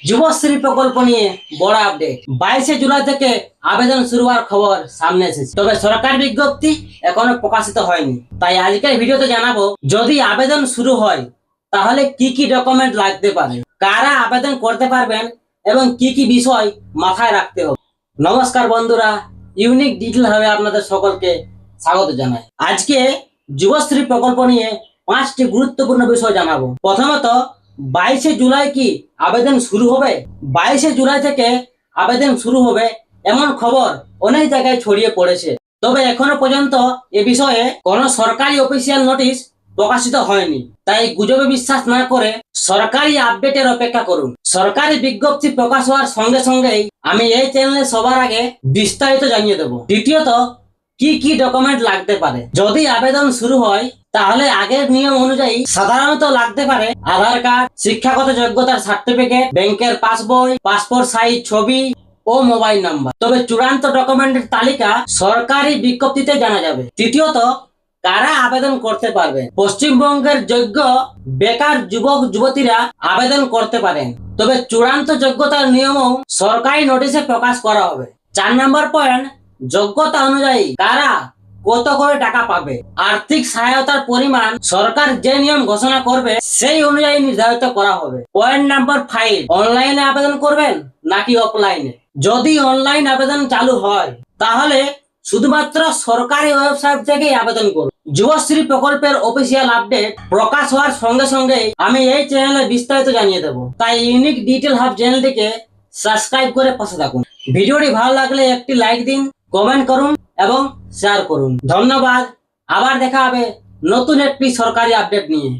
যুবশ্রী প্রকল্প নিয়ে বড় আপডেট। 22শে জুলাই থেকে আবেদন শুরু হওয়ার খবর সামনে এসেছে, তবে সরকারি বিজ্ঞপ্তি এখনো প্রকাশিত হয়নি। তাই আজকের ভিডিওতে জানাবো, যদি আবেদন শুরু হয় তাহলে কি কি ডকুমেন্ট লাগতে পারে, কারা আবেদন করতে পারবেন এবং কি কি বিষয় মাথায় রাখতে হবে। নমস্কার বন্ধুরা, ইউনিক ডিটেল ভাবে আপনাদের সকলকে স্বাগত জানাই। আজকে যুবশ্রী প্রকল্প নিয়ে 5টি গুরুত্বপূর্ণ বিষয় জানাবো। প্রথমত, 22শে জুলাই কি আবেদন শুরু হবে? 22শে জুলাই থেকে আবেদন শুরু হবে এমন খবর অনেক জায়গায় ছড়িয়ে পড়েছে, তবে এখনো পর্যন্ত এ বিষয়ে কোনো সরকারি অফিসিয়াল নোটিশ প্রকাশিত হয়নি। তাই গুজবে বিশ্বাস না করে সরকারি আপডেটের অপেক্ষা করুন। সরকারি বিজ্ঞপ্তি প্রকাশ হওয়ার সঙ্গে সঙ্গেই আমি এই চ্যানেলে সবার আগে বিস্তারিত জানিয়ে দেবো। দ্বিতীয়ত, কি কি ডকুমেন্ট লাগতে পারে। যদি আবেদন শুরু হয় তাহলে আগের নিয়ম অনুযায়ী সাধারণত লাগতে পারে আধার কার্ড, শিক্ষাগত যোগ্যতার সার্টিফিকেট, ব্যাংকের পাসবই, পাসপোর্ট সাইজ ছবি ও মোবাইল নাম্বার। তবে চূড়ান্ত ডকুমেন্টের তালিকা সরকারি বিজ্ঞপ্তিতে জানা যাবে। তৃতীয়ত, কারা আবেদন করতে পারবে। পশ্চিমবঙ্গের যোগ্য বেকার যুবক যুবতীরা আবেদন করতে পারেন, তবে চূড়ান্ত যোগ্যতার নিয়মও সরকারি নোটিশে প্রকাশ করা হবে। 4 নম্বর পয়েন্ট, যোগ্যতা অনুযায়ী কারা কত করে টাকা পাবে। আর্থিক সহায়তার পরিমাণ সরকার যে নিয়ম ঘোষণা করবে সেই অনুযায়ী নির্ধারিত করা হবে। পয়েন্ট নাম্বার 5, অনলাইনে আবেদন করবেন নাকি অফলাইনে। যদি অনলাইন আবেদন চালু হয় তাহলে শুধুমাত্র সরকারি ওয়েবসাইট থেকেই আবেদন করুন। যুবশ্রী প্রকল্পের অফিসিয়াল আপডেট প্রকাশ হওয়ার সঙ্গে সঙ্গে আমি এই চ্যানেলে বিস্তারিত জানিয়ে দেবো। তাই ইউনিক ডিটেল হাব চ্যানেলটিকে সাবস্ক্রাইব করে পাশে থাকুন। ভিডিওটি ভালো লাগলে একটি লাইক দিন, কমেন্ট করুন এবং শেয়ার করুন। ধন্যবাদ। আবার দেখা হবে নতুন একটি সরকারি আপডেট নিয়ে।